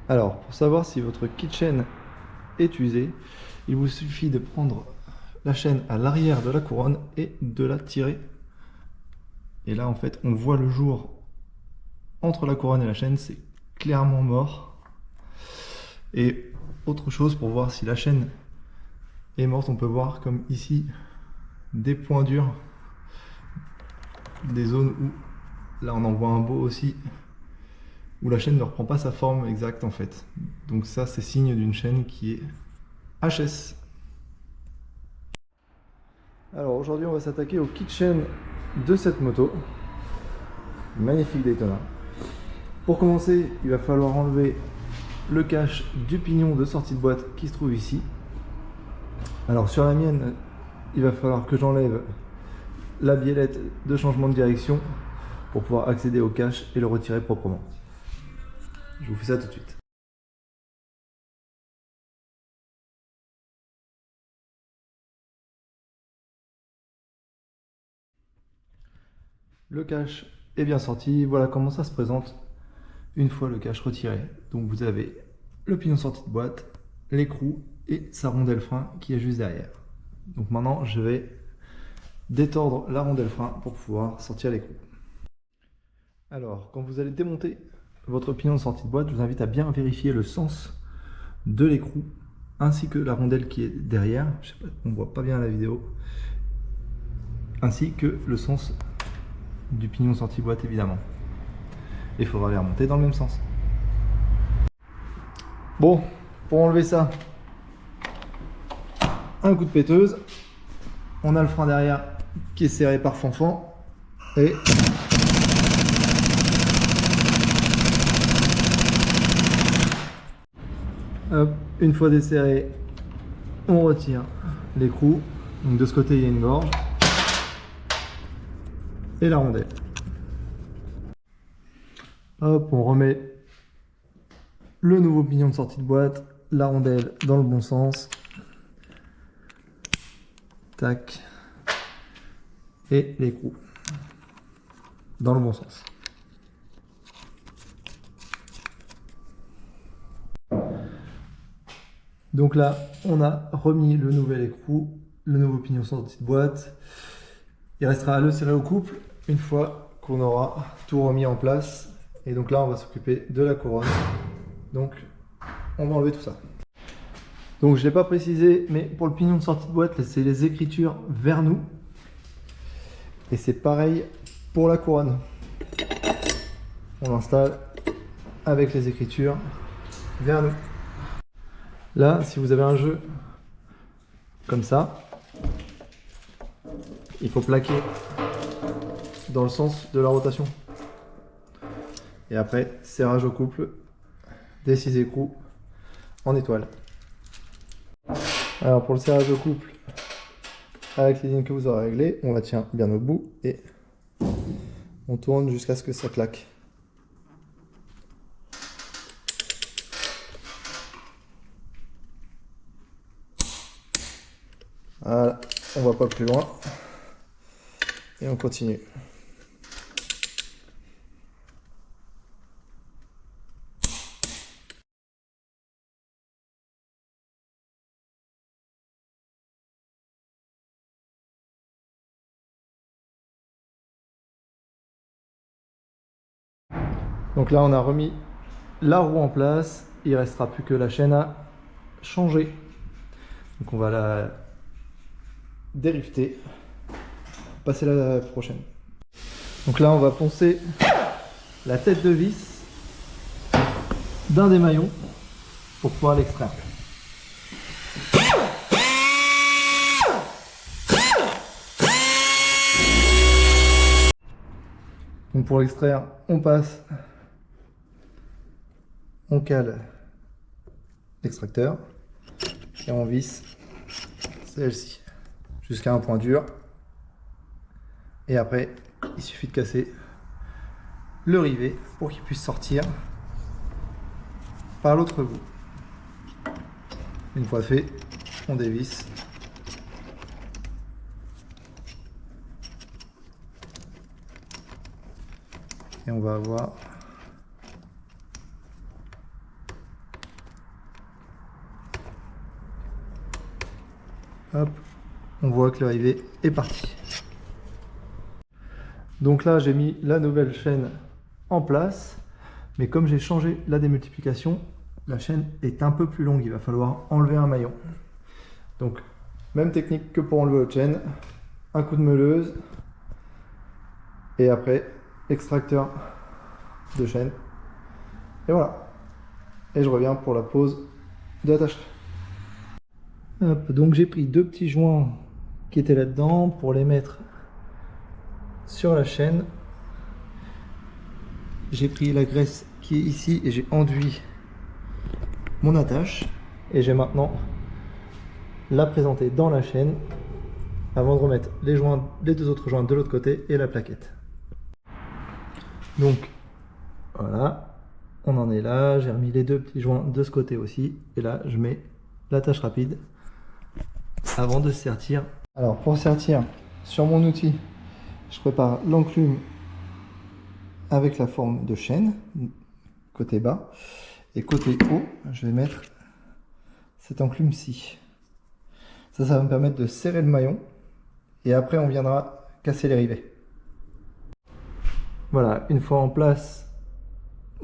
Alors, pour savoir si votre kitchen est usé, il vous suffit de prendre la chaîne à l'arrière de la couronne et de la tirer. Et là, en fait, on voit le jour entre la couronne et la chaîne, c'est clairement mort. Et autre chose, pour voir si la chaîne est morte, on peut voir comme ici des points durs, des zones où, là on en voit un beau aussi, où la chaîne ne reprend pas sa forme exacte en fait. Donc ça, c'est signe d'une chaîne qui est HS. Alors aujourd'hui, on va s'attaquer au kitchen de cette moto. Magnifique Daytona. Pour commencer, il va falloir enlever le cache du pignon de sortie de boîte qui se trouve ici. Alors sur la mienne, il va falloir que j'enlève la biellette de changement de direction pour pouvoir accéder au cache et le retirer proprement. Je vous fais ça tout de suite. Le cache est bien sorti, voilà comment ça se présente une fois le cache retiré. Donc vous avez le pignon sorti de boîte, l'écrou et sa rondelle frein qui est juste derrière. Donc maintenant je vais détordre la rondelle frein pour pouvoir sortir l'écrou. Alors quand vous allez démonter votre pignon de sortie de boîte, je vous invite à bien vérifier le sens de l'écrou ainsi que la rondelle qui est derrière. Je sais pas, on voit pas bien la vidéo. Ainsi que le sens du pignon sortie boîte évidemment. Il faudra les remonter dans le même sens. Bon, pour enlever ça, un coup de péteuse. On a le frein derrière qui est serré par Fanfan. Et hop, une fois desserré, on retire l'écrou. Donc de ce côté, il y a une gorge. Et la rondelle. Hop, on remet le nouveau pignon de sortie de boîte, la rondelle dans le bon sens. Tac. Et l'écrou dans le bon sens. Donc là, on a remis le nouvel écrou, le nouveau pignon sorti de boîte. Il restera à le serrer au couple une fois qu'on aura tout remis en place. Et donc là, on va s'occuper de la couronne. Donc, on va enlever tout ça. Donc, je ne l'ai pas précisé, mais pour le pignon de sortie de boîte, c'est les écritures vers nous. Et c'est pareil pour la couronne. On l'installe avec les écritures vers nous. Là, si vous avez un jeu comme ça, il faut plaquer dans le sens de la rotation. Et après, serrage au couple des 6 écrous en étoile. Alors pour le serrage au couple, avec les lignes que vous aurez réglées, on la tient bien au bout et on tourne jusqu'à ce que ça claque. Voilà, on va pas plus loin et on continue. Donc là on a remis la roue en place, il ne restera plus que la chaîne à changer. Donc on va la dérifter, passer la prochaine. Donc là on va poncer la tête de vis d'un des maillons pour pouvoir l'extraire. Donc pour l'extraire, on passe, on cale l'extracteur et on visse celle-ci jusqu'à un point dur. Et après, il suffit de casser le rivet pour qu'il puisse sortir par l'autre bout. Une fois fait, on dévisse. Et on va avoir Hop, on voit que le rivet est parti. Donc là, j'ai mis la nouvelle chaîne en place, mais comme j'ai changé la démultiplication, la chaîne est un peu plus longue. Il va falloir enlever un maillon. Donc, même technique que pour enlever votre chaîne. Un coup de meuleuse. Et après, extracteur de chaîne. Et voilà. Et je reviens pour la pose de l'attache. Hop, donc j'ai pris deux petits joints qui étaient là-dedans pour les mettre sur la chaîne. J'ai pris la graisse qui est ici et j'ai enduit mon attache. Et j'ai maintenant la présenter dans la chaîne avant de remettre les deux autres joints de l'autre côté et la plaquette. Donc voilà, on en est là. J'ai remis les deux petits joints de ce côté aussi. Et là, je mets l'attache rapide avant de sertir. Alors pour sertir sur mon outil, je prépare l'enclume avec la forme de chaîne, côté bas. Et côté haut, je vais mettre cette enclume-ci. Ça va me permettre de serrer le maillon. Et après, on viendra casser les rivets. Voilà, une fois en place,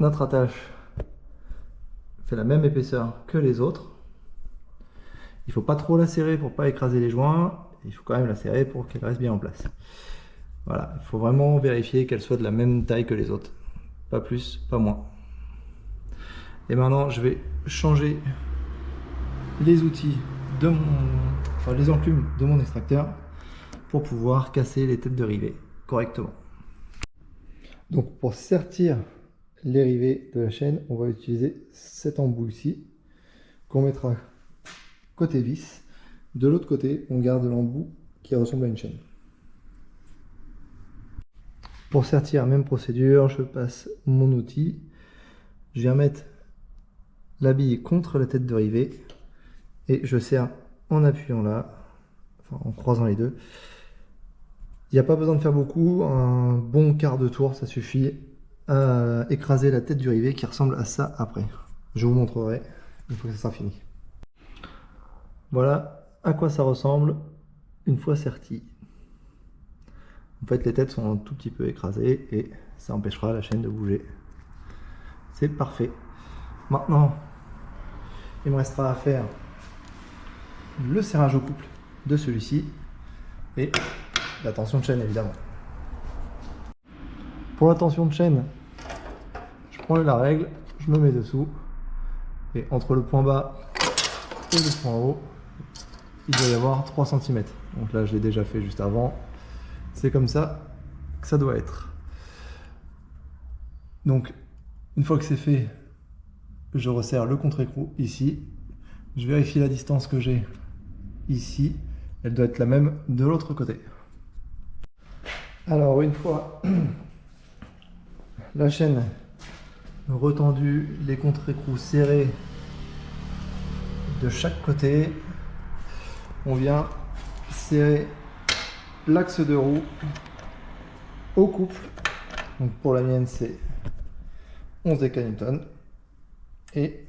notre attache fait la même épaisseur que les autres. Il ne faut pas trop la serrer pour ne pas écraser les joints. Il faut quand même la serrer pour qu'elle reste bien en place. Voilà, il faut vraiment vérifier qu'elle soit de la même taille que les autres. Pas plus, pas moins. Et maintenant, je vais changer les outils de les enclumes de mon extracteur pour pouvoir casser les têtes de rivets correctement. Donc pour sertir les rivets de la chaîne, on va utiliser cet embout ici qu'on mettra côté vis. De l'autre côté, on garde l'embout qui ressemble à une chaîne. Pour sertir, même procédure, je passe mon outil. Je viens mettre la bille contre la tête de rivet et je serre en appuyant là, enfin en croisant les deux. Il n'y a pas besoin de faire beaucoup, un bon quart de tour, ça suffit à écraser la tête du rivet qui ressemble à ça après. Je vous montrerai une fois que ça sera fini. Voilà à quoi ça ressemble une fois serti. En fait, les têtes sont un tout petit peu écrasées et ça empêchera la chaîne de bouger. C'est parfait. Maintenant, il me restera à faire le serrage au couple de celui-ci et la tension de chaîne évidemment. Pour la tension de chaîne, je prends la règle, je me mets dessous et entre le point bas et le point haut, il doit y avoir 3 cm. Donc là, je l'ai déjà fait juste avant. C'est comme ça que ça doit être. Donc, une fois que c'est fait, je resserre le contre-écrou ici. Je vérifie la distance que j'ai ici. Elle doit être la même de l'autre côté. Alors, une fois la chaîne retendue, les contre-écrous serrés de chaque côté, on vient serrer l'axe de roue au couple. Donc pour la mienne, c'est 11 décanewtons. Et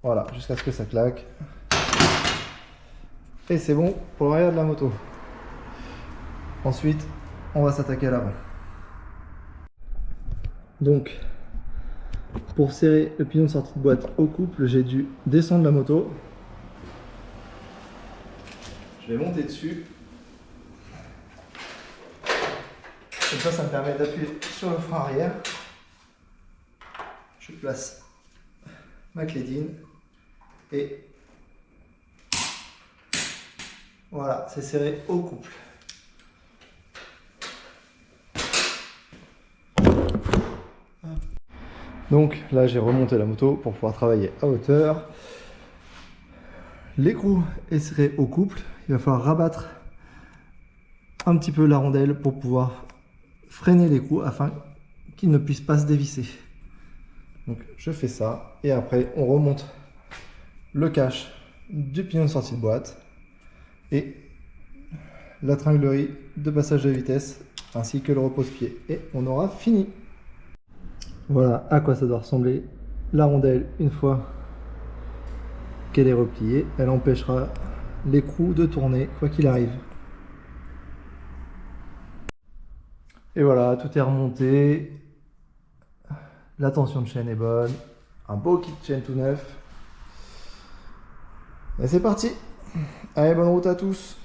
voilà, jusqu'à ce que ça claque. Et c'est bon pour l'arrière de la moto. Ensuite, on va s'attaquer à l'avant. Donc, pour serrer le pignon de sortie de boîte au couple, j'ai dû descendre la moto. Je vais monter dessus. Comme ça me permet d'appuyer sur le frein arrière. Je place ma clé d'in et voilà, c'est serré au couple. Donc là, j'ai remonté la moto pour pouvoir travailler à hauteur. L'écrou est serré au couple. Il va falloir rabattre un petit peu la rondelle pour pouvoir freiner l'écrou afin qu'il ne puisse pas se dévisser. Donc je fais ça et après on remonte le cache du pignon de sortie de boîte et la tringlerie de passage de vitesse ainsi que le repose-pied et on aura fini. Voilà à quoi ça doit ressembler la rondelle une fois qu'elle est repliée, elle empêchera l'écrou de tourner quoi qu'il arrive. Et voilà, tout est remonté. La tension de chaîne est bonne. Un beau kit de chaîne tout neuf. Et c'est parti. Allez, bonne route à tous.